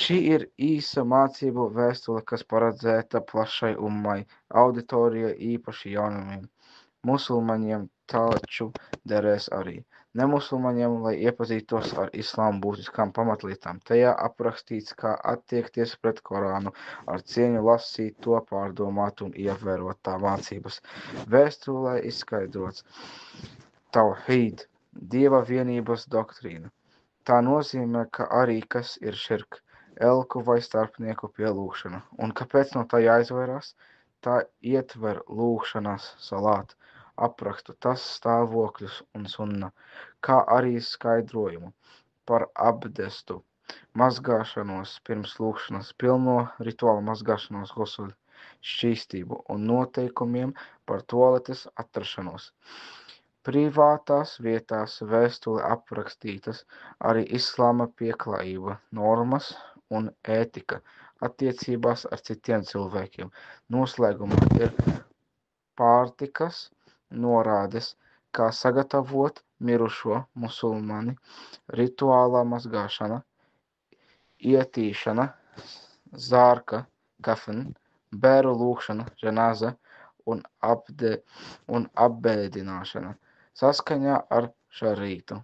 Šī ir īsa mācību vēstule, kas paredzēta plašai ummai auditorijai, īpaši jaunumiem. Musulmaņiem taču derēs arī nemusulmaņiem, lai iepazītos ar islāma būtiskām pamatlietām. Tajā aprakstīts, kā attiekties pret Korānu, ar cieņu lasīt to, pārdomāt un ievērot tā mācības. Vēstulē izskaidrots tauhīd, Dieva vienības doktrīna. Tā nozīmē, ka arī kas ir širk, elku vai starpnieku pielūgšana, un kāpēc no tā jāizvairās? Tā ietver lūgšanas salātu, aprakstu tas stāvokļus un sunna, kā arī skaidrojumu par abdestu, mazgāšanos pirms lūgšanas, pilno rituālu mazgāšanos, gusuļu, šķīstību un noteikumiem par tualetes atrašanos. Privātās vietās vēstulē aprakstītas arī islāma pieklājība, normas un ētika attiecībās ar citiem cilvēkiem. Noslēgumā ir pārtikas norādes, kā sagatavot mirušo musulmani, rituālā mazgāšana, ietīšana, zārka, kafan, bēru lūgšana, ženāza un apbēdināšana saskaņā ar šarītu.